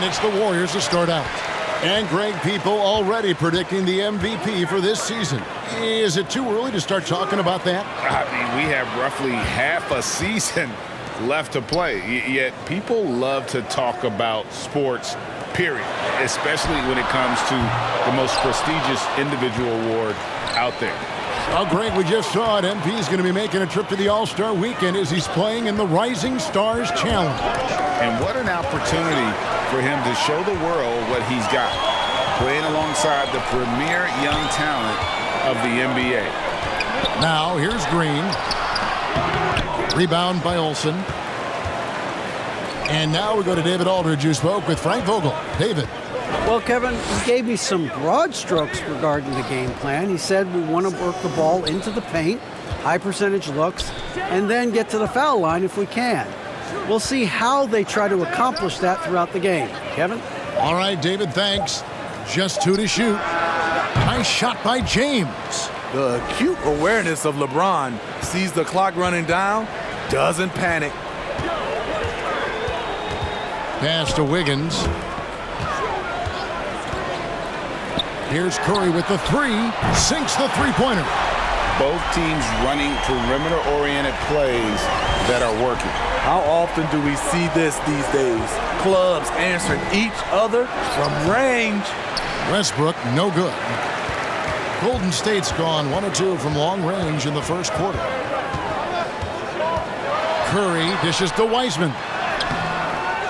And it's the Warriors to start out. And Greg, people already predicting the MVP for this season. Is it too early to start talking about that? I mean, we have roughly half a season left to play. Yet people love to talk about sports, period, especially when it comes to the most prestigious individual award out there. Well, Greg, we just saw it. MP is going to be making a trip to the All-Star Weekend as he's playing in the Rising Stars Challenge. And what an opportunity for him to show the world what he's got, playing alongside the premier young talent of the NBA. Now, here's Green. Rebound by Olsen. And now we go to David Aldridge, who spoke with Frank Vogel. David. Well, Kevin, he gave me some broad strokes regarding the game plan. He said we want to work the ball into the paint, high percentage looks, and then get to the foul line if we can. We'll see how they try to accomplish that throughout the game. Kevin? All right, David, thanks. Just 2 to shoot. Nice shot by James. The acute awareness of LeBron, sees the clock running down, doesn't panic. Pass to Wiggins. Here's Curry with the 3. Sinks the three-pointer. Both teams running perimeter-oriented plays that are working. How often do we see this these days? Clubs answering each other from range. Westbrook, no good. Golden State's gone 1 of 2 from long range in the first quarter. Curry dishes to Wiseman.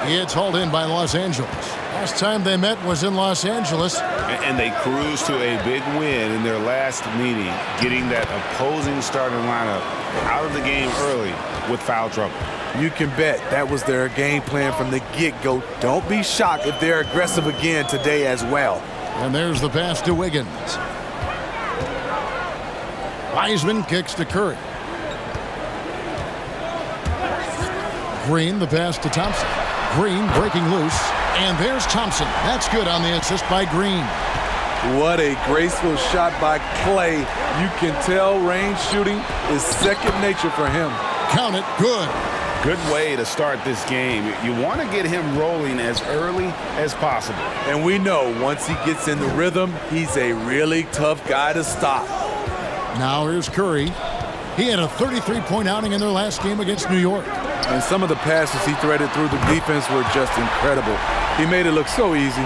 It's hauled in by Los Angeles. Last time they met was in Los Angeles. And they cruised to a big win in their last meeting, getting that opposing starting lineup out of the game early with foul trouble. You can bet that was their game plan from the get-go. Don't be shocked if they're aggressive again today as well. And there's the pass to Wiggins. Wiseman kicks to Curry. Green, the pass to Thompson. Green breaking loose. And there's Thompson. That's good on the assist by Green. What a graceful shot by Clay. You can tell range shooting is second nature for him. Count it. Good. Good way to start this game. You want to get him rolling as early as possible. And we know once he gets in the rhythm, he's a really tough guy to stop. Now here's Curry. He had a 33-point outing in their last game against New York. And some of the passes he threaded through the defense were just incredible. He made it look so easy.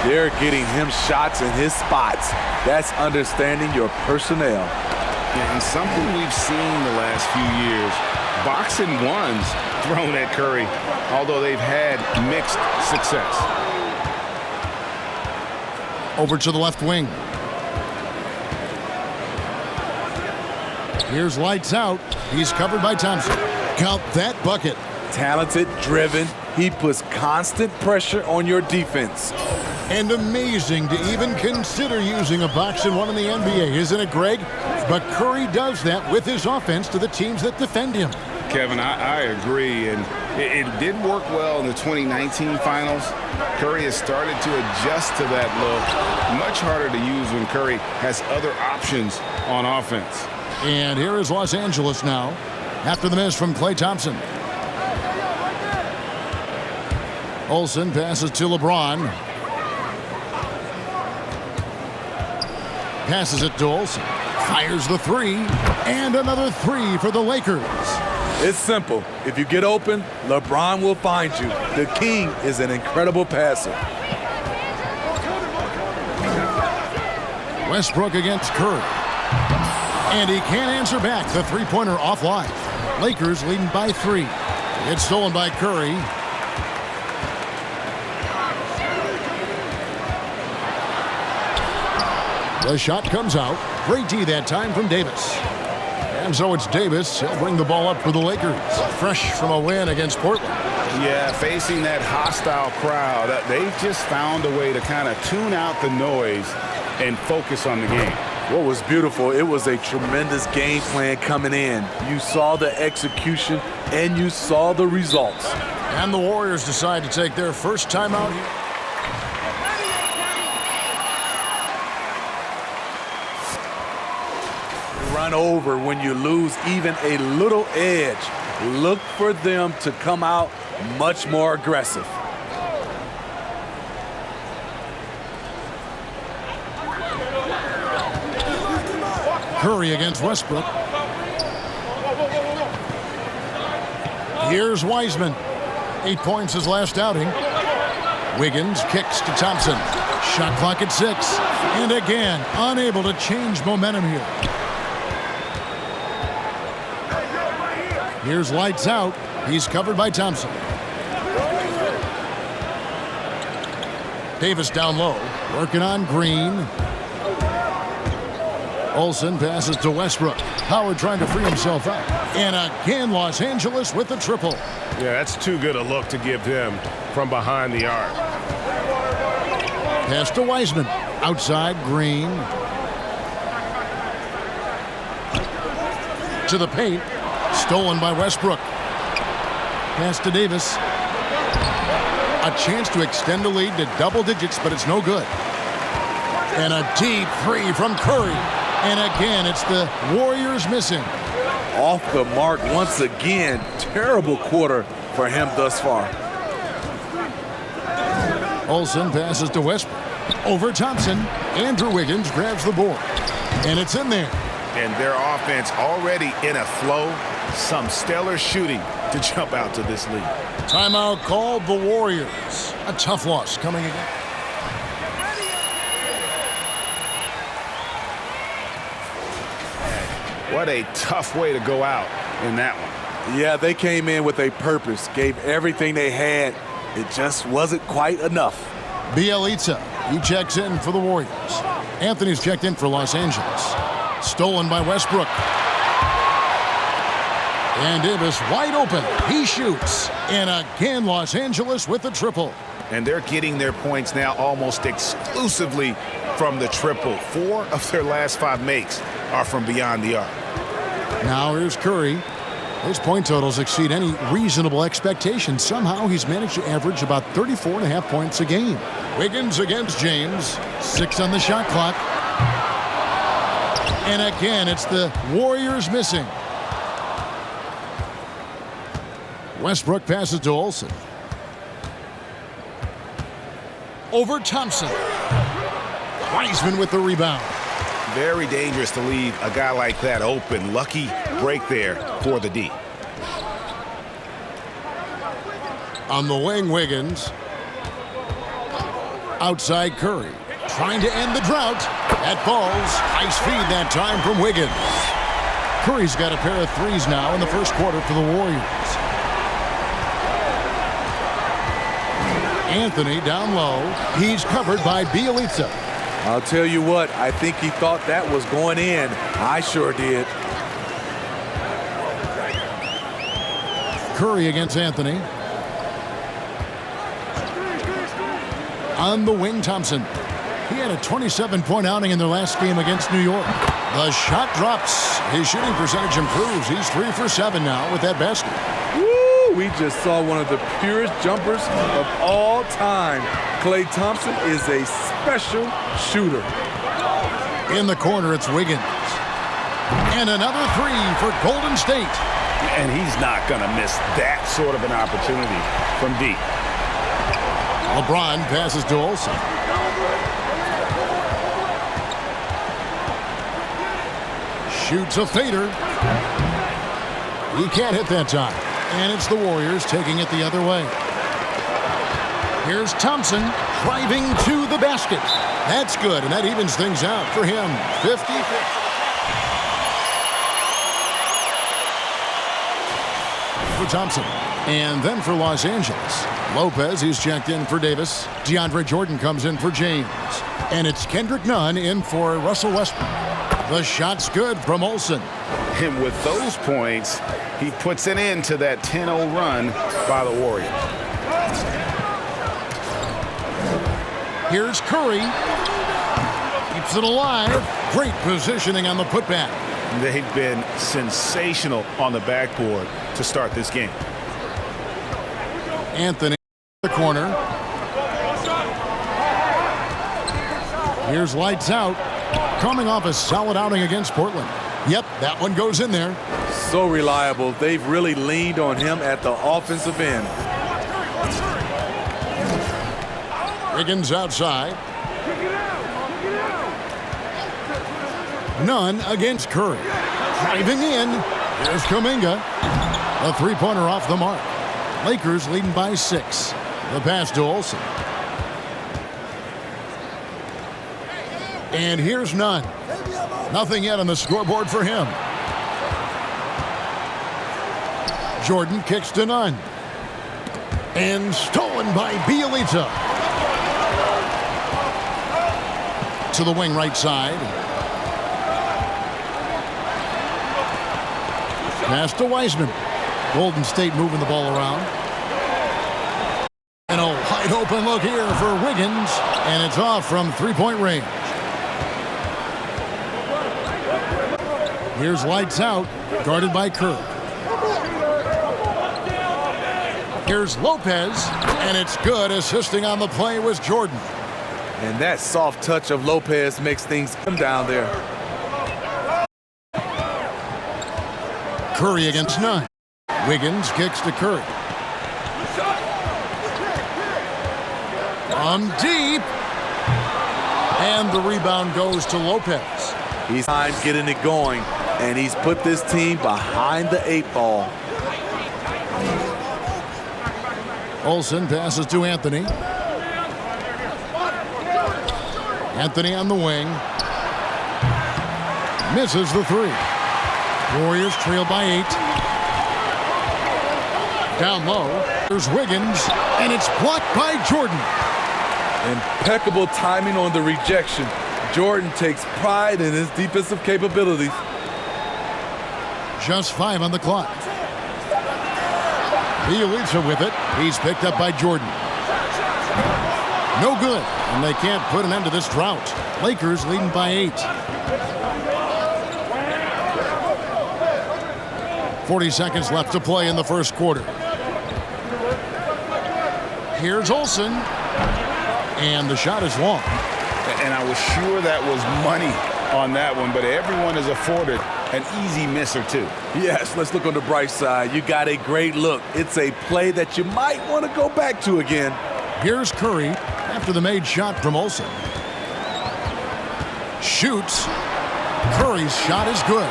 They're getting him shots in his spots. That's understanding your personnel. And something we've seen the last few years, boxing ones thrown at Curry, although they've had mixed success. Over to the left wing. Here's lights out. He's covered by Thompson. Count that bucket. Talented, driven. He puts constant pressure on your defense. And amazing to even consider using a box and one in the NBA, isn't it, Greg? But Curry does that with his offense to the teams that defend him. Kevin, I agree, and it did work well in the 2019 finals. Curry has started to adjust to that look. Much harder to use when Curry has other options on offense. And here is Los Angeles now, after the miss from Klay Thompson. Olsen passes to LeBron. Passes it to Olsen. Fires the 3. And another 3 for the Lakers. It's simple. If you get open, LeBron will find you. The king is an incredible passer. Westbrook against Curry. And he can't answer back. The three-pointer offline. Lakers leading by 3. It's stolen by Curry. The shot comes out. Great D that time from Davis. And so it's Davis. He'll bring the ball up for the Lakers. Fresh from a win against Portland. Yeah, facing that hostile crowd, they just found a way to kind of tune out the noise and focus on the game. What was beautiful, it was a tremendous game plan coming in. You saw the execution and you saw the results. And the Warriors decide to take their first timeout. Run over when you lose even a little edge. Look for them to come out much more aggressive. Curry against Westbrook. Here's Wiseman. 8 points his last outing. Wiggins kicks to Thompson. Shot clock at 6. And again, unable to change momentum here. Here's lights out. He's covered by Thompson. Davis down low, working on Green. Olsen passes to Westbrook. Howard trying to free himself up. And again, Los Angeles with the triple. Yeah, that's too good a look to give him from behind the arc. Pass to Wiseman. Outside, Green. To the paint. Stolen by Westbrook. Pass to Davis. A chance to extend the lead to double digits, but it's no good. And a deep three from Curry. And again, it's the Warriors missing. Off the mark once again. Terrible quarter for him thus far. Olsen passes to Westbrook. Over Thompson. Andrew Wiggins grabs the board. And it's in there. And their offense already in a flow. Some stellar shooting to jump out to this lead. Timeout called the Warriors. A tough loss coming again. What a tough way to go out in that one. Yeah, they came in with a purpose, gave everything they had. It just wasn't quite enough. Bjelica, he checks in for the Warriors. Anthony's checked in for Los Angeles. Stolen by Westbrook. And Davis wide open. He shoots. And again, Los Angeles with the triple. And they're getting their points now almost exclusively from the triple. 4 of their last 5 makes are from beyond the arc. Now here's Curry. His point totals exceed any reasonable expectation. Somehow he's managed to average about 34.5 points a game. Wiggins against James. 6 on the shot clock. And again, it's the Warriors missing. Westbrook passes to Olsen. Over Thompson. Wiseman with the rebound. Very dangerous to leave a guy like that open. Lucky break there for the D. On the wing, Wiggins. Outside Curry. Trying to end the drought. That falls. Nice feed that time from Wiggins. Curry's got a pair of threes now in the first quarter for the Warriors. Anthony down low. He's covered by Bjelica. I'll tell you what, I think he thought that was going in. I sure did. Curry against Anthony. On the wing, Thompson. He had a 27-point outing in their last game against New York. The shot drops. His shooting percentage improves. He's 3 for 7 now with that basket. Woo! We just saw one of the purest jumpers of all time. Klay Thompson is a special shooter. In the corner, it's Wiggins. And another 3 for Golden State. And he's not going to miss that sort of an opportunity from deep. LeBron passes to Olsen. Shoots a fader. He can't hit that time. And it's the Warriors taking it the other way. Here's Thompson driving to the basket. That's good, and that evens things out for him. 50-50. For Thompson. And then for Los Angeles. Lopez, he's checked in for Davis. DeAndre Jordan comes in for James. And it's Kendrick Nunn in for Russell Westbrook. The shot's good from Olsen. And with those points, he puts an end to that 10-0 run by the Warriors. Here's Curry. Keeps it alive. Great positioning on the putback. They've been sensational on the backboard to start this game. Anthony in the corner. Here's lights out. Coming off a solid outing against Portland. Yep, that one goes in there. So reliable. They've really leaned on him at the offensive end. Wiggins outside. None against Curry. Driving in. Here's Kuminga. A three-pointer off the mark. Lakers leading by 6. The pass to Olsen. And here's Nunn. Nothing yet on the scoreboard for him. Jordan kicks to Nunn. And stolen by Bielitsa. To the wing right side. Pass to Wiseman. Golden State moving the ball around. And a wide open look here for Wiggins. And it's off from three-point range. Here's lights out, guarded by Kerr. Here's Lopez, and it's good. Assisting on the play was Jordan. And that soft touch of Lopez makes things come down there. Curry against Nunn. Wiggins kicks to Curry. From deep. And the rebound goes to Lopez. He's time getting it going, and he's put this team behind the 8 ball. Olsen passes to Anthony. Anthony on the wing. Misses the three. Warriors trail by 8. Down low. There's Wiggins, and it's blocked by Jordan. Impeccable timing on the rejection. Jordan takes pride in his defensive capabilities. Just 5 on the clock. Bielitsa with it. He's picked up by Jordan. No good, and they can't put an end to this drought. Lakers leading by 8. 40 seconds left to play in the first quarter. Here's Olsen, and the shot is long. And I was sure that was money on that one, but everyone is afforded an easy miss or two. Yes, let's look on the bright side. You got a great look. It's a play that you might want to go back to again. Here's Curry after the made shot from Olsen. Shoots. Curry's shot is good.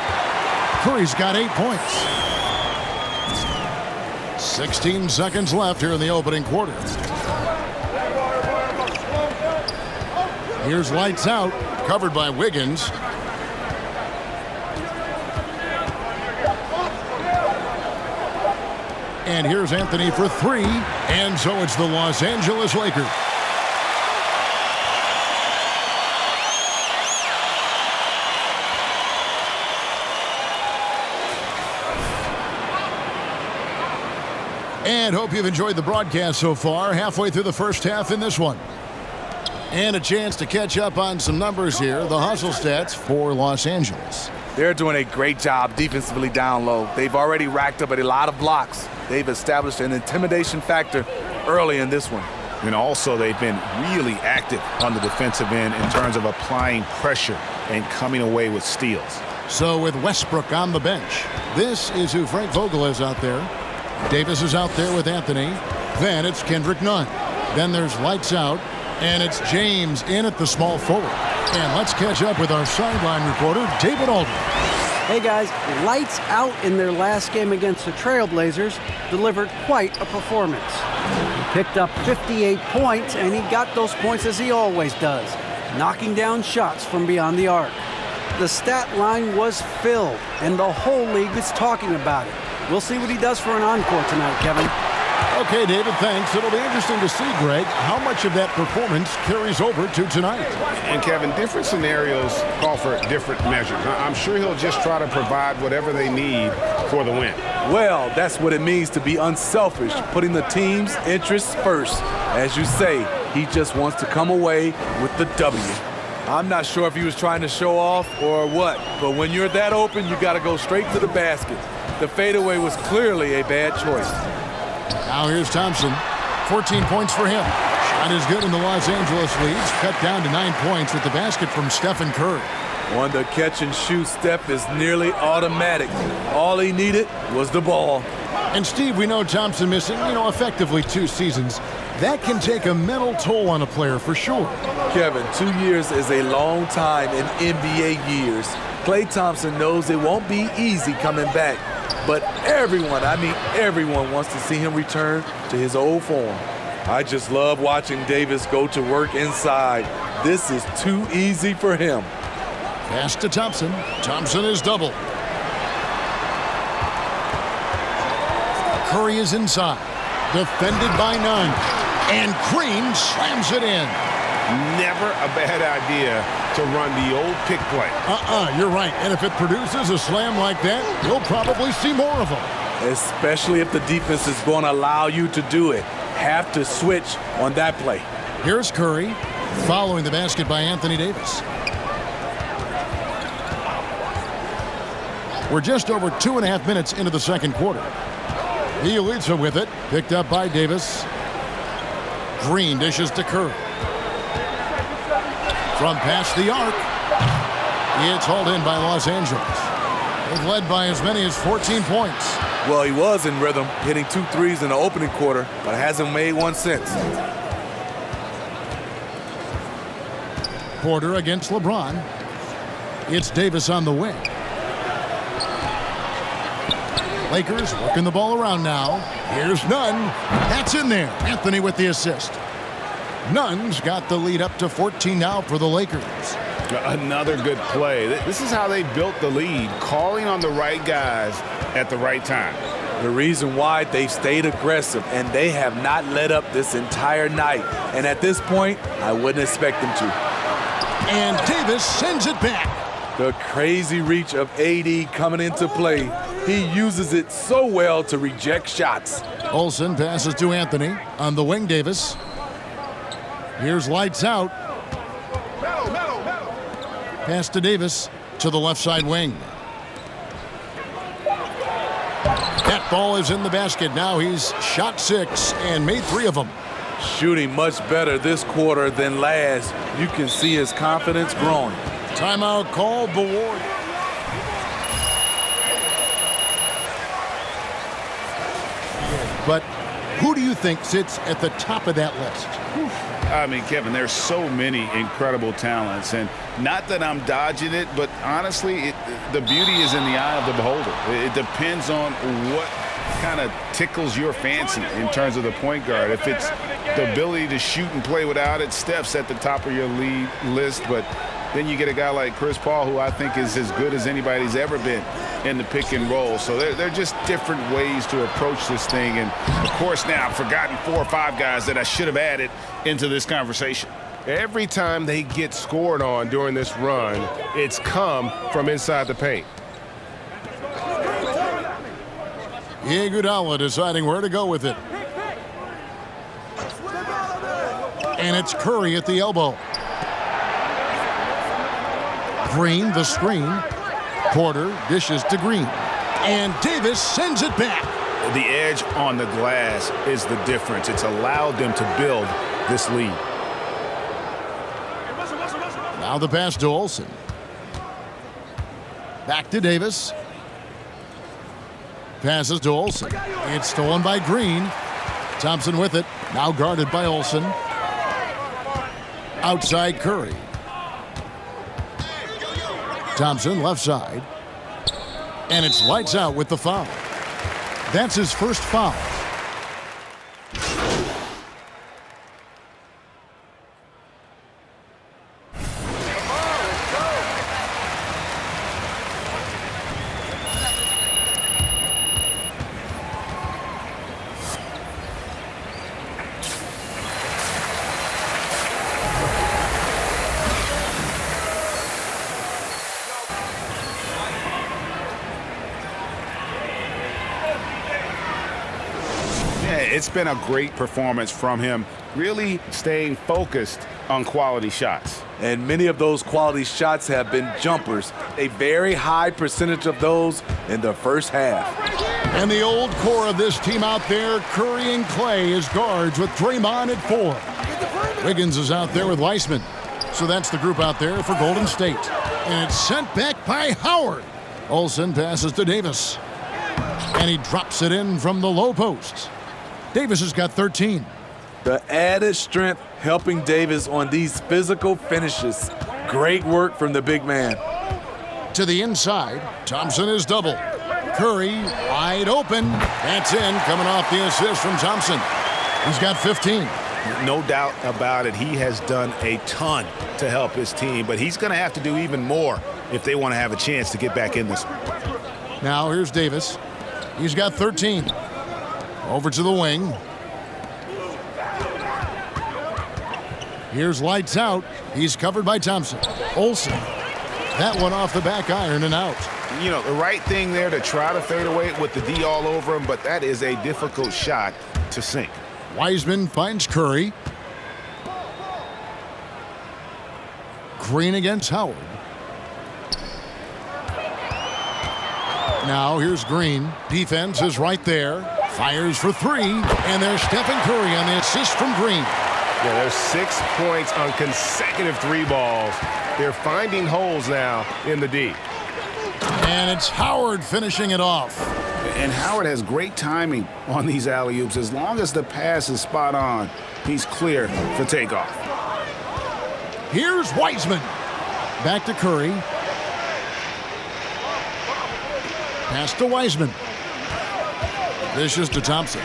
Curry's got 8 points. 16 seconds left here in the opening quarter. Here's lights out, covered by Wiggins. And here's Anthony for 3. And so it's the Los Angeles Lakers. And hope you've enjoyed the broadcast so far. Halfway through the first half in this one. And a chance to catch up on some numbers here. The hustle stats for Los Angeles. They're doing a great job defensively down low. They've already racked up a lot of blocks. They've established an intimidation factor early in this one. And also they've been really active on the defensive end in terms of applying pressure and coming away with steals. So with Westbrook on the bench, this is who Frank Vogel is out there. Davis is out there with Anthony. Then it's Kendrick Nunn. Then there's lights out. And it's James in at the small forward. And let's catch up with our sideline reporter, David Aldridge. Hey guys, lights out in their last game against the Trailblazers delivered quite a performance. He picked up 58 points, and he got those points as he always does, knocking down shots from beyond the arc. The stat line was filled, and the whole league is talking about it. We'll see what he does for an encore tonight, Kevin. Okay, David, thanks. It'll be interesting to see, Greg, how much of that performance carries over to tonight. And, Kevin, different scenarios call for different measures. I'm sure he'll just try to provide whatever they need for the win. Well, that's what it means to be unselfish, putting the team's interests first. As you say, he just wants to come away with the W. I'm not sure if he was trying to show off or what, but when you're that open, you got to go straight to the basket. The fadeaway was clearly a bad choice. Now here's Thompson. 14 points for him. Shot is good, and the Los Angeles leads cut down to 9 points with the basket from Stephen Curry. On the catch-and-shoot step is nearly automatic. All he needed was the ball. And, Steve, we know Thompson missing, effectively 2 seasons. That can take a mental toll on a player for sure. Kevin, 2 years is a long time in NBA years. Klay Thompson knows it won't be easy coming back, but everyone, I mean everyone, wants to see him return to his old form. I just love watching Davis go to work inside. This is too easy for him. Pass to Thompson. Thompson is double. Curry is inside. Defended by none. And Green slams it in. Never a bad idea to run the old pick play. You're right. And if it produces a slam like that, you'll probably see more of them. Especially if the defense is going to allow you to do it. Have to switch on that play. Here's Curry, following the basket by Anthony Davis. We're just over 2.5 minutes into the second quarter. Bielitsa with it, picked up by Davis. Green dishes to Curry. From past the arc, it's hauled in by Los Angeles. They've led by as many as 14 points. Well, he was in rhythm, hitting 2 threes in the opening quarter, but hasn't made one since. Porter against LeBron. It's Davis on the wing. Lakers working the ball around now. Here's Nunn. That's in there. Anthony with the assist. Nunn's got the lead up to 14 now for the Lakers. Another good play. This is how they built the lead, calling on the right guys at the right time. The reason why they've stayed aggressive, and they have not let up this entire night. And at this point, I wouldn't expect them to. And Davis sends it back. The crazy reach of AD coming into play. He uses it so well to reject shots. Olsen passes to Anthony. On the wing, Davis. Here's lights out. Pass to Davis to the left side wing. That ball is in the basket. Now he's shot 6 and made 3 of them. Shooting much better this quarter than last. You can see his confidence growing. Timeout called the Warriors. But who do you think sits at the top of that list? I mean, Kevin, there's so many incredible talents, and not that I'm dodging it, but honestly, the beauty is in the eye of the beholder. It depends on what kind of tickles your fancy in terms of the point guard. If it's the ability to shoot and play without it, Steph's at the top of your lead list, but then you get a guy like Chris Paul, who I think is as good as anybody's ever been in the pick and roll. So they're just different ways to approach this thing. And, of course, now I've forgotten 4 or 5 guys that I should have added into this conversation. Every time they get scored on during this run, it's come from inside the paint. Iguodala deciding where to go with it. And it's Curry at the elbow. Green, the screen. Porter dishes to Green. And Davis sends it back. The edge on the glass is the difference. It's allowed them to build this lead. Now the pass to Olsen. Back to Davis. Passes to Olsen. It's stolen by Green. Thompson with it. Now guarded by Olsen. Outside Curry. Thompson left side. And it's lights out with the foul. That's his first foul. It's been a great performance from him, really staying focused on quality shots. And many of those quality shots have been jumpers. A very high percentage of those in the first half. And the old core of this team out there, Curry and Klay as guards with Draymond at 4. Wiggins is out there with Weissman. So that's the group out there for Golden State. And it's sent back by Howard. Olsen passes to Davis. And he drops it in from the low post. Davis has got 13. The added strength helping Davis on these physical finishes. Great work from the big man. To the inside. Thompson is double. Curry wide open. That's in, coming off the assist from Thompson. He's got 15. No doubt about it. He has done a ton to help his team, but he's going to have to do even more if they want to have a chance to get back in this one. Now here's Davis. He's got 13. Over to the wing. Here's lights out. He's covered by Thompson. Olsen. That one off the back iron and out. You know, the right thing there to try to fade away with the D all over him, but that is a difficult shot to sink. Wiseman finds Curry. Green against Howard. Now here's Green. Defense is right there. Fires for three. And there's Stephen Curry on the assist from Green. Yeah, there's 6 points on consecutive three balls. They're finding holes now in the D. And it's Howard finishing it off. And Howard has great timing on these alley-oops. As long as the pass is spot on, he's clear for takeoff. Here's Wiseman. Back to Curry. Pass to Wiseman. Vicious to Thompson.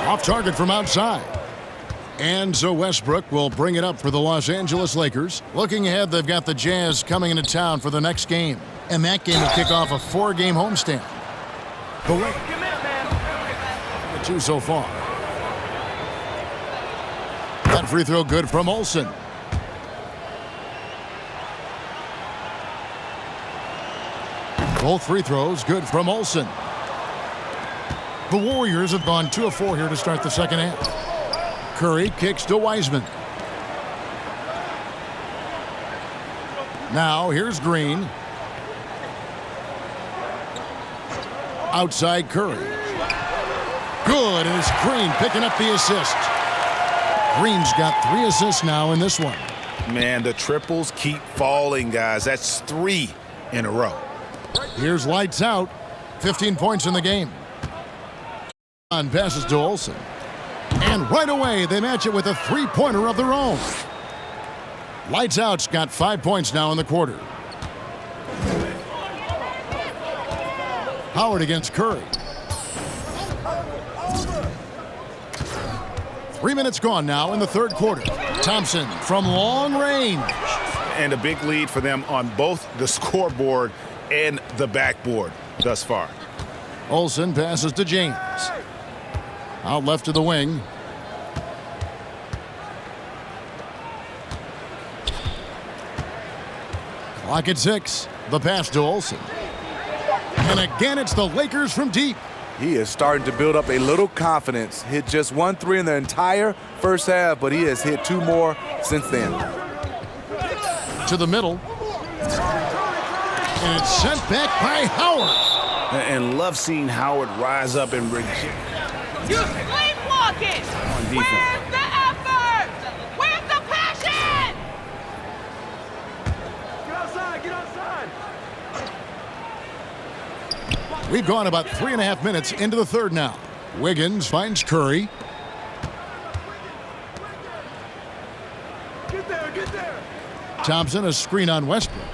Off target from outside. And so Westbrook will bring it up for the Los Angeles Lakers. Looking ahead, they've got the Jazz coming into town for the next game. And that game will kick off a 4-game homestand. The Lakers. 2 so far. That free throw good from Olsen. Both free throws good from Olsen. The Warriors have gone 2 of 4 here to start the second half. Curry kicks to Wiseman. Now here's Green. Outside Curry. Good, and it's Green picking up the assist. Green's got 3 assists now in this one. Man, the triples keep falling, guys. That's 3 in a row. Here's lights out. 15 points in the game. On passes to Olsen. And right away, they match it with a 3-pointer of their own. Lights out's got 5 points now in the quarter. Howard against Curry. 3 minutes gone now in the third quarter. Thompson from long range. And a big lead for them on both the scoreboard and the backboard thus far. Olsen passes to James. Out left to the wing. Clock at 6. The pass to Olsen. And again, it's the Lakers from deep. He is starting to build up a little confidence. Hit just 1 3 in the entire first half, but he has hit 2 more since then. To the middle. And it's sent back by Howard. And love seeing Howard rise up and You sleepwalking! Where's the effort? Where's the passion? Get outside! Get outside! We've gone about 3.5 minutes into the third now. Wiggins finds Curry. Get there! Get there! Thompson, a screen on Westbrook.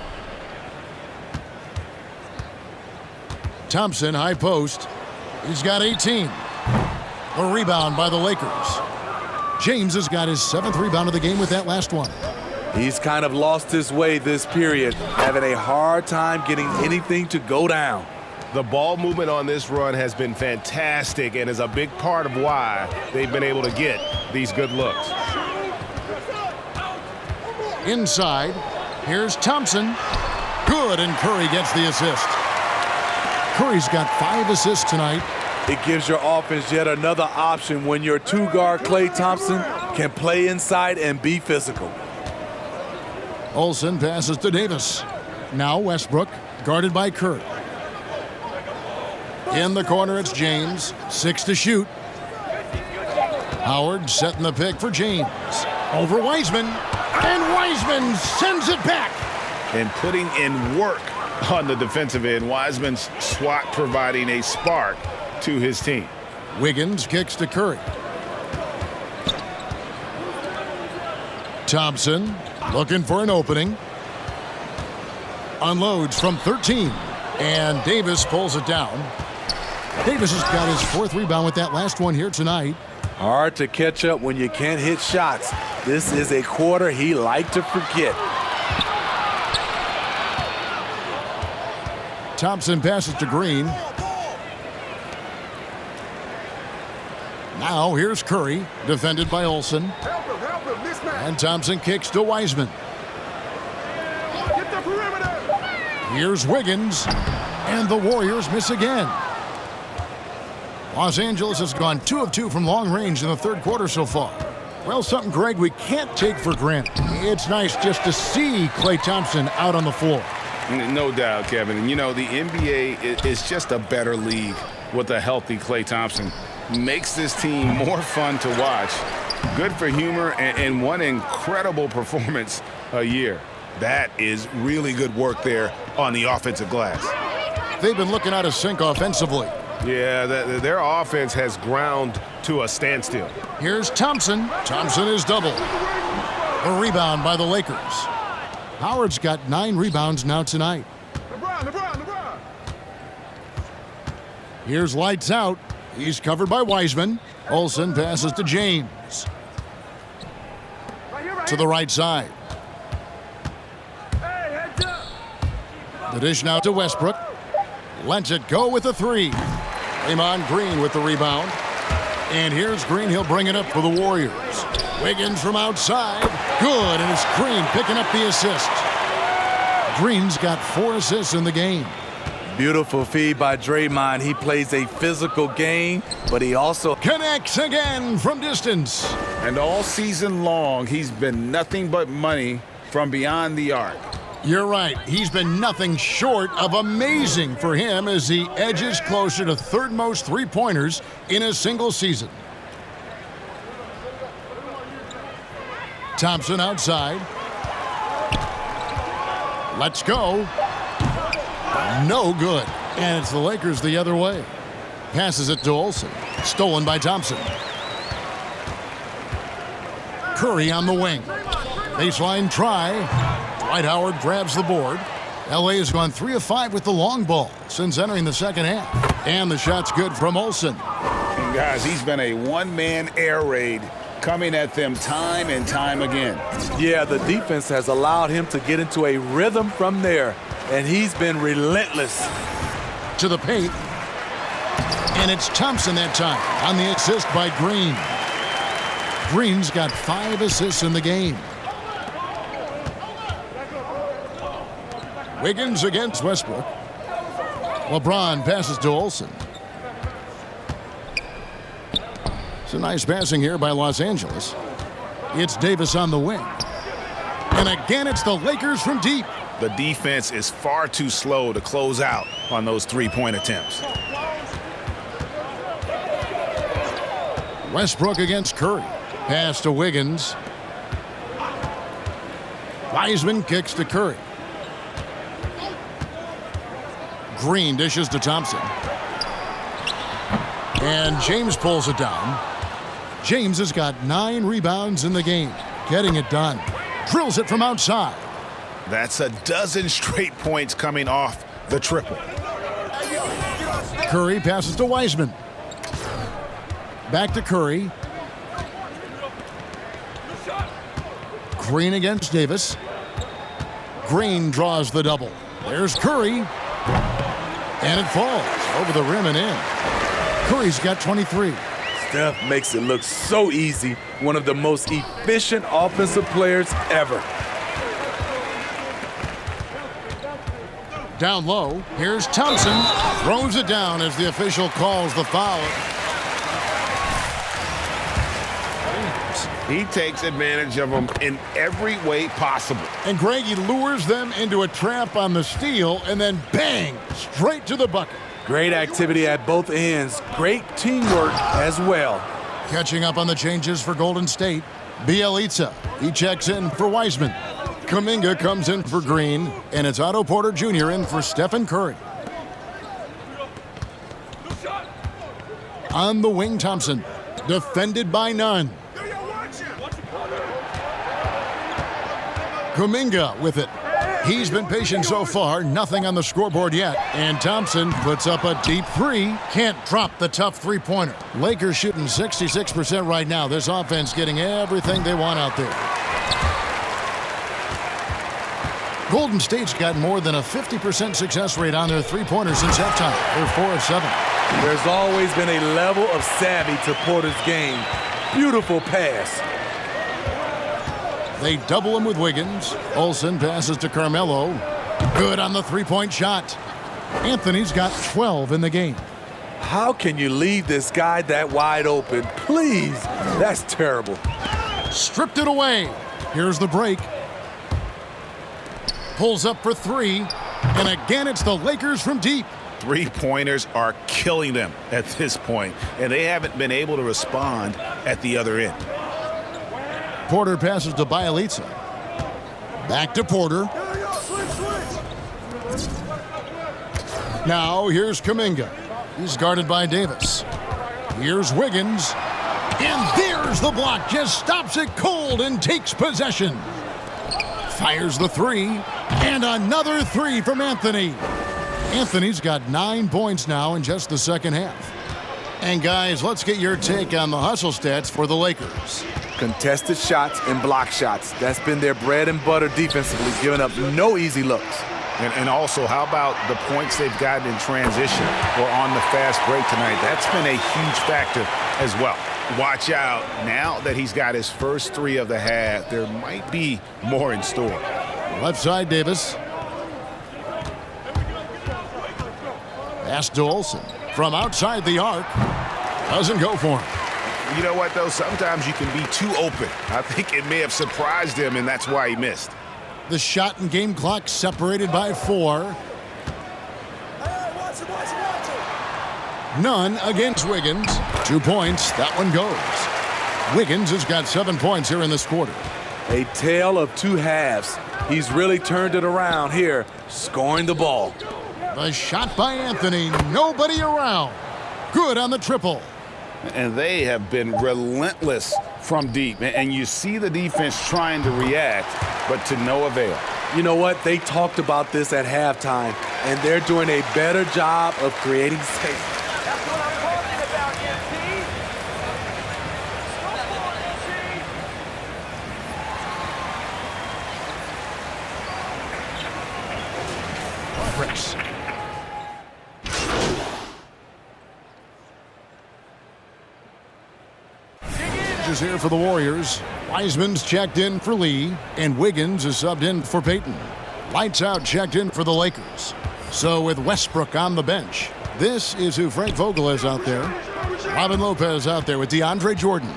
Thompson, high post. He's got 18. A rebound by the Lakers. James has got his 7th rebound of the game with that last one. He's kind of lost his way this period, having a hard time getting anything to go down. The ball movement on this run has been fantastic and is a big part of why they've been able to get these good looks. Inside, here's Thompson. Good, and Curry gets the assist. Curry's got 5 assists tonight. It gives your offense yet another option when your 2-guard Klay Thompson can play inside and be physical. Olsen passes to Davis. Now Westbrook, guarded by Curry. In the corner, it's James. 6 to shoot. Howard setting the pick for James. Over Wiseman. And Wiseman sends it back. and putting in work on the defensive end. Wiseman's swat providing a spark to his team. Wiggins kicks to Curry. Thompson looking for an opening. Unloads from 13. And Davis pulls it down. Davis has got his 4th rebound with that last one here tonight. Hard to catch up when you can't hit shots. This is a quarter he liked to forget. Thompson passes to Green. Now here's Curry, defended by Olsen. Help him, mismatch. And Thompson kicks to Wiseman. Get the perimeter. Here's Wiggins. And the Warriors miss again. Los Angeles has gone 2 of 2 from long range in the 3rd quarter so far. Well, something, Greg, we can't take for granted. It's nice just to see Klay Thompson out on the floor. No doubt, Kevin. And, you know, the NBA is just a better league with a healthy Klay Thompson. Makes this team more fun to watch. Good for humor and one incredible performance a year. That is really good work there on the offensive glass. They've been looking out of sync offensively. Yeah, their offense has ground to a standstill. Here's Thompson. Thompson is doubled. A rebound by the Lakers. Howard's got 9 rebounds now tonight. LeBron. Here's Lights Out. He's covered by Wiseman. Olsen passes to James. Right To the right side. Hey, heads up. The dish now to Westbrook. Lets it go with a 3. Draymond Green with the rebound. And here's Green. He'll bring it up for the Warriors. Wiggins from outside. Good. And it's Green picking up the assist. Green's got 4 assists in the game. Beautiful feed by Draymond. He plays a physical game, but he also Connects again from distance. And all season long, he's been nothing but money from beyond the arc. You're right. He's been nothing short of amazing for him as he edges closer to 3rd most 3-pointers in a single season. Thompson outside. Let's go. No good. And it's the Lakers the other way. Passes it to Olsen. Stolen by Thompson. Curry on the wing. Baseline try. Dwight Howard grabs the board. LA has gone 3 of 5 with the long ball since entering the second half. And the shot's good from Olsen. And guys, he's been a one-man air raid coming at them time and time again. Yeah, the defense has allowed him to get into a rhythm from there, and he's been relentless. To the paint. And it's Thompson that time on the assist by Green. Green's got 5 assists in the game. Wiggins against Westbrook. LeBron passes to Olsen. It's a nice passing here by Los Angeles. It's Davis on the wing. And again, it's the Lakers from deep. The defense is far too slow to close out on those 3-point attempts. Westbrook against Curry. Pass to Wiggins. Wiseman kicks to Curry. Green dishes to Thompson. And James pulls it down. James has got 9 rebounds in the game. Getting it done. Drills it from outside. That's a dozen straight points coming off the triple. Curry passes to Wiseman. Back to Curry. Green against Davis. Green draws the double. There's Curry. And it falls over the rim and in. Curry's got 23. Steph makes it look so easy. One of the most efficient offensive players ever. Down low, here's Thompson. Throws it down as the official calls the foul. He takes advantage of them in every way possible. And Greg, he lures them into a trap on the steal and then bang, straight to the bucket. Great activity at both ends. Great teamwork as well. Catching up on the changes for Golden State, Bjelica. He checks in for Wiseman. Kuminga comes in for Green, and it's Otto Porter Jr. in for Stephen Curry. On the wing, Thompson, defended by none. Kuminga with it. He's been patient so far, nothing on the scoreboard yet. And Thompson puts up a deep three. Can't drop the tough three-pointer. Lakers shooting 66% right now. This offense getting everything they want out there. Golden State's got more than a 50% success rate on their three-pointers since halftime. They're 4 of 7. There's always been a level of savvy to Porter's game. Beautiful pass. They double him with Wiggins. Olsen passes to Carmelo. Good on the three-point shot. Anthony's got 12 in the game. How can you leave this guy that wide open? Please. That's terrible. Stripped it away. Here's the break. Pulls up for three. And again, it's the Lakers from deep. Three-pointers are killing them at this point, and they haven't been able to respond at the other end. Porter passes to Bielitsa. Back to Porter. Now here's Kuminga. He's guarded by Davis. Here's Wiggins. And there's the block. Just stops it cold and takes possession. Fires the three. And another three from Anthony. Anthony's got 9 points now in just the second half. And guys, let's get your take on the hustle stats for the Lakers. Contested shots and block shots. That's been their bread and butter defensively, giving up no easy looks. And also, how about the points they've gotten in transition or on the fast break tonight? That's been a huge factor as well. Watch out. Now that he's got his first three of the half, there might be more in store. Left side, Davis. Pass to Olsen. From outside the arc. Doesn't go for him. You know what, though? Sometimes you can be too open. I think it may have surprised him, and that's why he missed. The shot and game clock separated by 4. None against Wiggins. 2 points. That one goes. Wiggins has got 7 points here in this quarter. A tale of two halves. He's really turned it around here, scoring the ball. The shot by Anthony. Nobody around. Good on the triple. And they have been relentless from deep. And you see the defense trying to react, but to no avail. You know what? They talked about this at halftime, and they're doing a better job of creating space. That's what I'm talking about, MT. Bricks. Is here for the Warriors. Wiseman's checked in for Lee, and Wiggins is subbed in for Payton. Lights out checked in for the Lakers. So with Westbrook on the bench, this is who Frank Vogel is out there. Robin Lopez out there with DeAndre Jordan.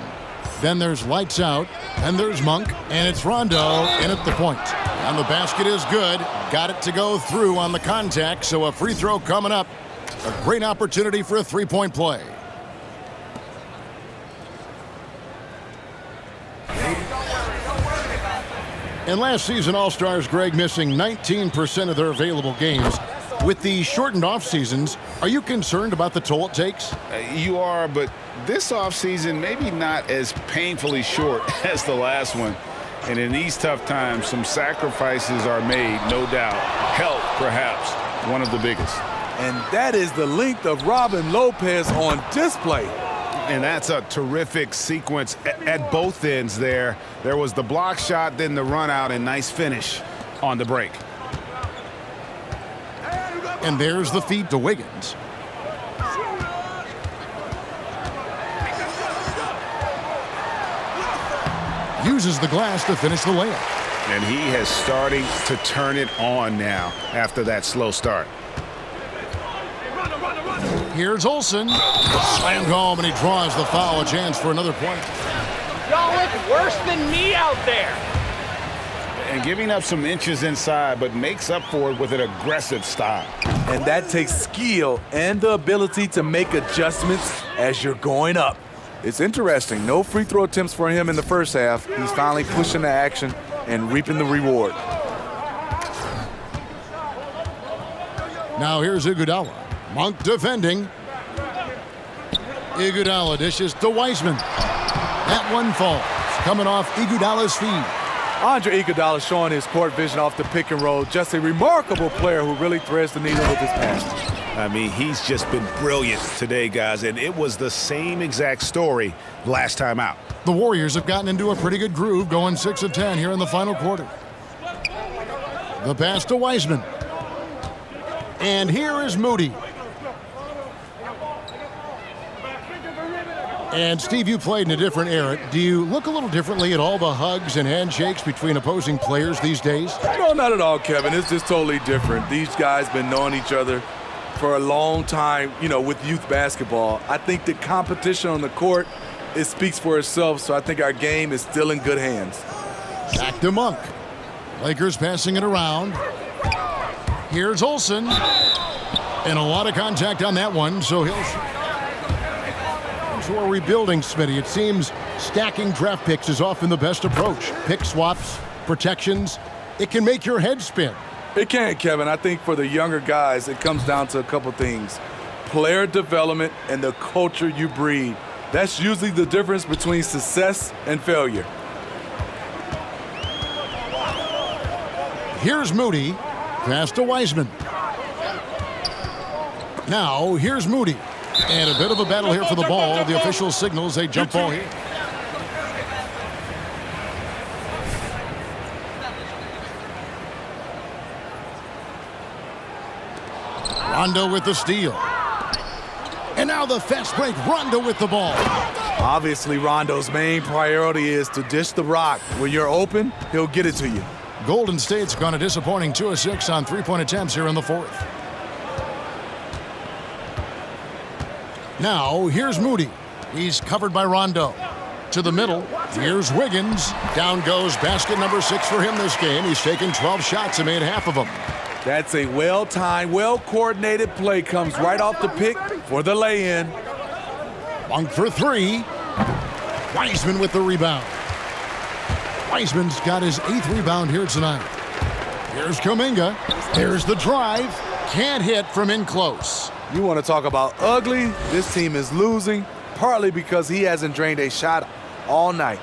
Then there's Lights Out, and there's Monk, and it's Rondo in at the point. And the basket is good. Got it to go through on the contact, so a free throw coming up. A great opportunity for a three-point play. And last season, All-Stars Greg missing 19% of their available games. With the shortened off seasons, are you concerned about the toll it takes? You are, but this offseason maybe not as painfully short as the last one. And in these tough times, some sacrifices are made, no doubt. Health, perhaps, one of the biggest. And that is the length of Robin Lopez on display. And that's a terrific sequence at both ends there. There was the block shot, then the run out, and nice finish on the break. And there's the feed to Wiggins. Uses the glass to finish the layup. And he has starting to turn it on now after that slow start. Here's Olsen. Slammed home, and he draws the foul. A chance for another point. Y'all look worse than me out there. And giving up some inches inside, but makes up for it with an aggressive style. And that takes skill and the ability to make adjustments as you're going up. It's interesting. No free throw attempts for him in the first half. He's finally pushing the action and reaping the reward. Now here's Iguodala. Monk defending. Iguodala dishes to Wiseman. That one falls. Coming off Iguodala's feed. Andre Iguodala showing his court vision off the pick and roll. Just a remarkable player who really threads the needle with his pass. I mean, he's just been brilliant today, guys, and it was the same exact story last time out. The Warriors have gotten into a pretty good groove, going 6 of 10 here in the final quarter. The pass to Wiseman. And here is Moody. And, Steve, you played in a different era. Do you look a little differently at all the hugs and handshakes between opposing players these days? No, not at all, Kevin. It's just totally different. These guys been knowing each other for a long time, with youth basketball. I think the competition on the court, it speaks for itself, so I think our game is still in good hands. Back to Monk. Lakers passing it around. Here's Olsen. And a lot of contact on that one, so he'll... So we're rebuilding, Smitty. It seems stacking draft picks is often the best approach. Pick swaps, protections. It can make your head spin. It can, Kevin. I think for the younger guys, it comes down to a couple things. Player development and the culture you breed. That's usually the difference between success and failure. Here's Moody. Pass to Wiseman. Now, here's Moody. And a bit of a battle here for the ball. The official signals a jump ball here. Rondo with the steal. And now the fast break. Rondo with the ball. Obviously, Rondo's main priority is to dish the rock. When you're open, he'll get it to you. Golden State's gone a disappointing 2 of 6 on three-point attempts here in the fourth. Now, here's Moody. He's covered by Rondo. To the middle, here's Wiggins. Down goes basket number 6 for him this game. He's taken 12 shots and made half of them. That's a well-timed, well-coordinated play. Comes right off the pick for the lay-in. Monk for 3. Wiseman with the rebound. Wiseman's got his 8th rebound here tonight. Here's Kuminga. There's the drive. Can't hit from in close. You want to talk about ugly? This team is losing, partly because he hasn't drained a shot all night.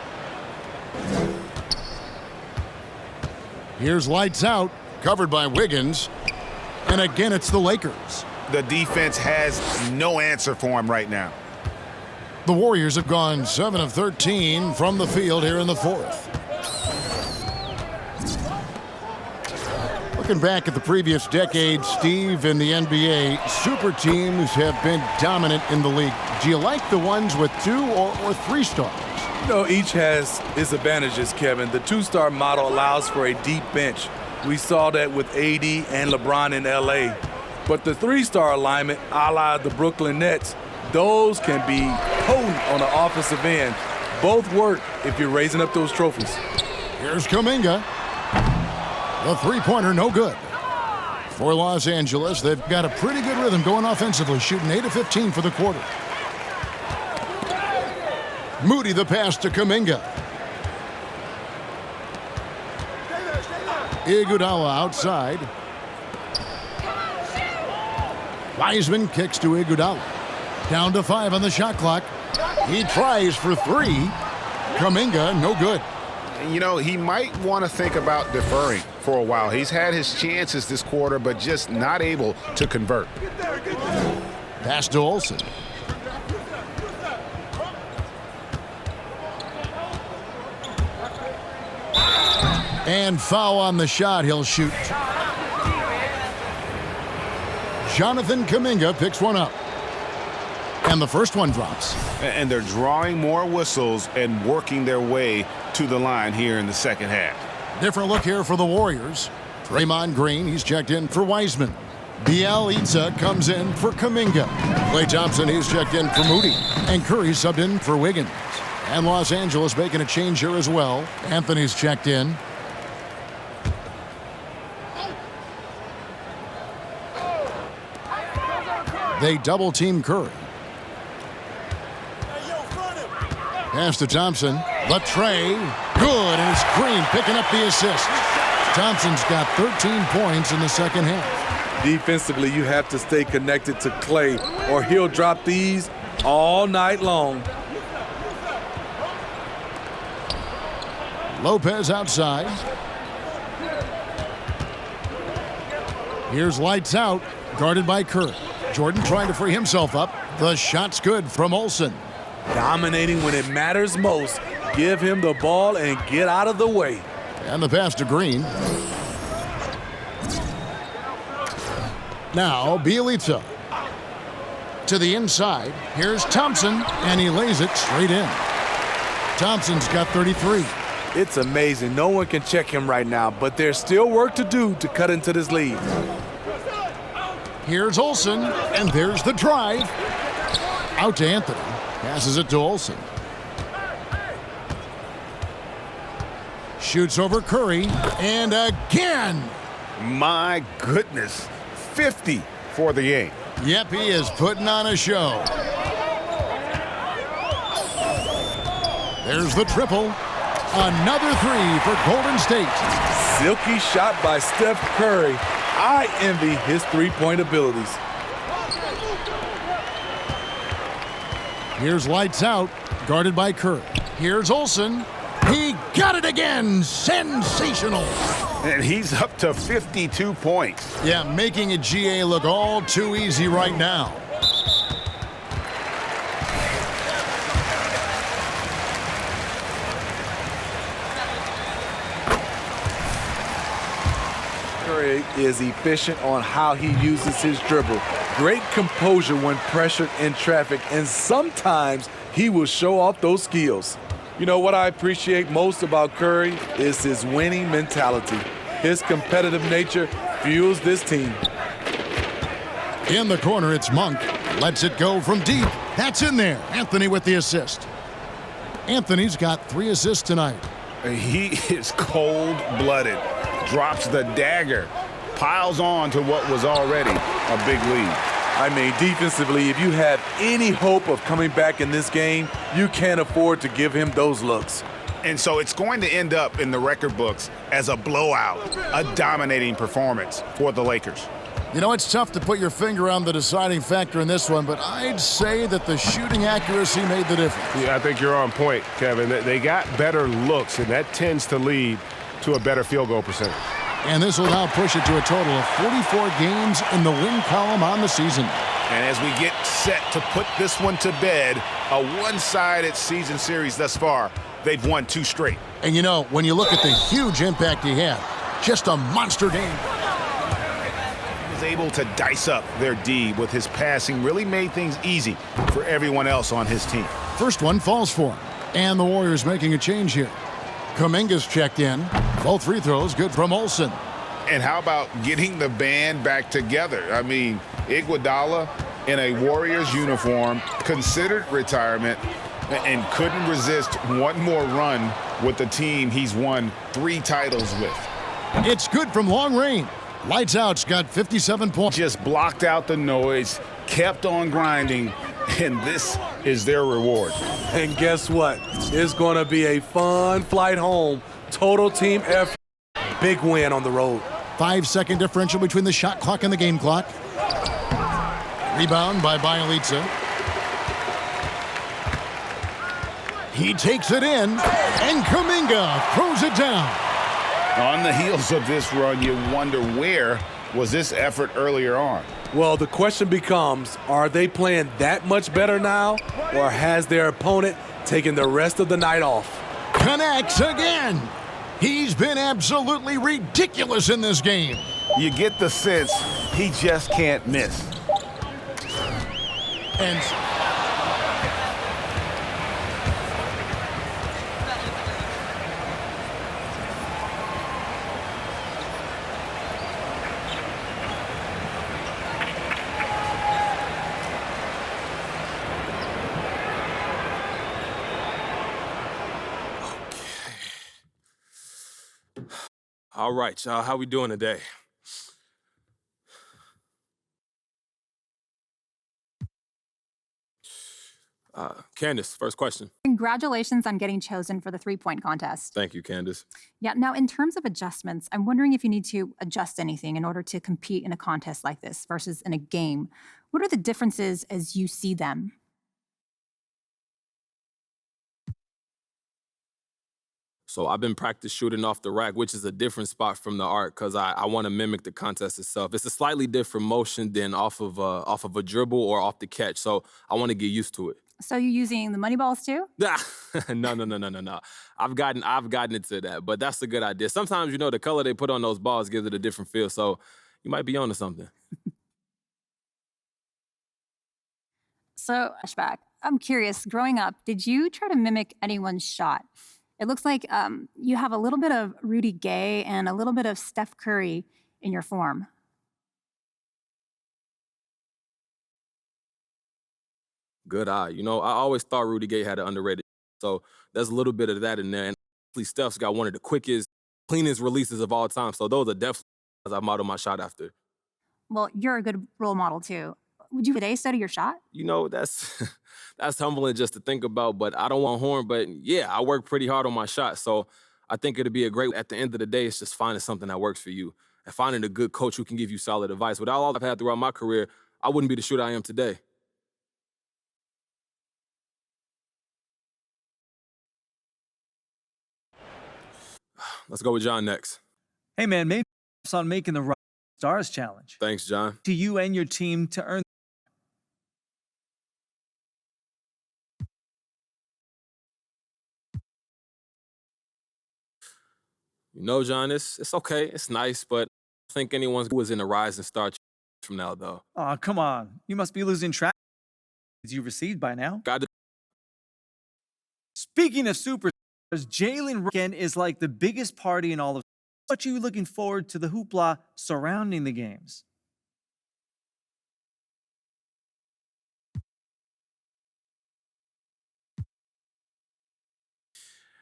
Here's lights out, covered by Wiggins. And again, it's the Lakers. The defense has no answer for him right now. The Warriors have gone 7 of 13 from the field here in the fourth. Looking back at the previous decade, Steve, in the NBA, super teams have been dominant in the league. Do you like the ones with 2 or 3 stars? Each has its advantages, Kevin. The 2-star model allows for a deep bench. We saw that with AD and LeBron in LA. But the 3-star alignment, a la the Brooklyn Nets, those can be potent on the offensive end. Both work if you're raising up those trophies. Here's Kuminga. The three-pointer, no good. For Los Angeles, they've got a pretty good rhythm going offensively, shooting 8 of 15 for the quarter. Moody the pass to Kuminga. Iguodala outside. Wiseman kicks to Iguodala. Down to 5 on the shot clock. He tries for 3. Kuminga, no good. He might want to think about deferring for a while. He's had his chances this quarter, but just not able to convert. Pass to Olsen. And foul on the shot. He'll shoot. Jonathan Kuminga picks one up. And the first one drops. And they're drawing more whistles and working their way to the line here in the second half. Different look here for the Warriors. Draymond Green, he's checked in for Wiseman. Bielitsa comes in for Kuminga. Klay Thompson, he's checked in for Moody. And Curry subbed in for Wiggins. And Los Angeles making a change here as well. Anthony's checked in. They double-team Curry. Pass to Thompson. Latrey. Good, and it's Green picking up the assist. Thompson's got 13 points in the second half. Defensively, you have to stay connected to Klay, or he'll drop these all night long. Lopez outside. Here's lights out, guarded by Curry. Jordan trying to free himself up. The shot's good from Olsen. Dominating when it matters most. Give him the ball and get out of the way. And the pass to Green. Now Bjelica. To the inside. Here's Thompson, and he lays it straight in. Thompson's got 33. It's amazing. No one can check him right now, but there's still work to do to cut into this lead. Here's Olsen, and there's the drive. Out to Anthony. Passes it to Olsen. Shoots over Curry, and again. My goodness, 50 for the game. Yep, he is putting on a show. There's the triple. Another three for Golden State. Silky shot by Steph Curry. I envy his three-point abilities. Here's lights out, guarded by Curry. Here's Olsen. He got it again. Sensational. And he's up to 52 points. Yeah, making a GA look all too easy right now. Curry is efficient on how he uses his dribble. Great composure when pressured in traffic, and sometimes he will show off those skills. You know what I appreciate most about Curry is his winning mentality. His competitive nature fuels this team. In the corner, it's Monk. Lets it go from deep. That's in there. Anthony with the assist. Anthony's got 3 assists tonight. He is cold-blooded. Drops the dagger. Piles on to what was already a big lead. I mean, defensively, if you have any hope of coming back in this game, you can't afford to give him those looks. And so it's going to end up in the record books as a blowout, a dominating performance for the Lakers. You know, it's tough to put your finger on the deciding factor in this one, but I'd say that the shooting accuracy made the difference. Yeah, I think you're on point, Kevin. They got better looks, and that tends to lead to a better field goal percentage. And this will now push it to a total of 44 games in the win column on the season. And as we get set to put this one to bed, a one-sided season series thus far, they've won 2 straight. And you know, when you look at the huge impact he had, just a monster game. He was able to dice up their D with his passing, really made things easy for everyone else on his team. First one falls for him. And the Warriors making a change here. Kuminga's checked in. Both free throws good from Olsen. And how about getting the band back together? I mean, Iguodala in a Warriors uniform, considered retirement, and couldn't resist one more run with the team he's won 3 titles with. It's good from long range. Lights out's got 57 points. Just blocked out the noise, kept on grinding, and this is their reward. And guess what? It's going to be a fun flight home. Total team effort. Big win on the road. 5-second differential between the shot clock and the game clock. Rebound by Bjelica. He takes it in, and Kuminga throws it down. On the heels of this run, you wonder where was this effort earlier on? Well, the question becomes, are they playing that much better now, or has their opponent taken the rest of the night off? Connects again. He's been absolutely ridiculous in this game. You get the sense he just can't miss. And All right, y'all, how we doing today? Candace, first question. Congratulations on getting chosen for the three-point contest. Thank you, Candace. Yeah, now in terms of adjustments, I'm wondering if you need to adjust anything in order to compete in a contest like this versus in a game. What are the differences as you see them? So I've been practice shooting off the rack, which is a different spot from the arc because I want to mimic the contest itself. It's a slightly different motion than off of a dribble or off the catch. So I want to get used to it. So you're using the money balls too? No. I've gotten into that, but that's a good idea. Sometimes, the color they put on those balls gives it a different feel. So you might be onto something. So, flashback. I'm curious, growing up, did you try to mimic anyone's shot? It looks like you have a little bit of Rudy Gay and a little bit of Steph Curry in your form. Good eye. I always thought Rudy Gay had an underrated. So there's a little bit of that in there. And actually, Steph's got one of the quickest, cleanest releases of all time. So those are definitely as I model my shot after. Well, you're a good role model too. Would you today study your shot? That's that's humbling just to think about, but I don't want horn. But yeah, I work pretty hard on my shot. So I think it'd be a great, at the end of the day, it's just finding something that works for you and finding a good coach who can give you solid advice. Without all I've had throughout my career, I wouldn't be the shooter I am today. Let's go with John next. Hey, man, maybe on making the Rising Stars Challenge. Thanks, John. To you and your team to earn. John, it's okay. It's nice, but I don't think anyone who was in the Rising Star from now, though. Oh, come on. You must be losing track you received by now. Got it. Speaking of superstars, Jalen weekend is like the biggest party in all of. What are you looking forward to the hoopla surrounding the games?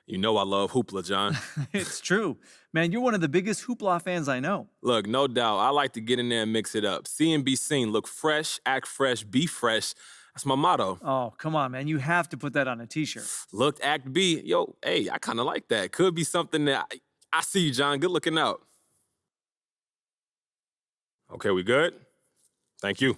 I love hoopla, John. It's true. Man, you're one of the biggest hoopla fans I know. Look, no doubt. I like to get in there and mix it up. See and be seen. Look fresh, act fresh, be fresh. That's my motto. Oh, come on, man. You have to put that on a T-shirt. Look, act, be. Yo, hey, I kind of like that. Could be something that I see you, John. Good looking out. Okay, we good? Thank you.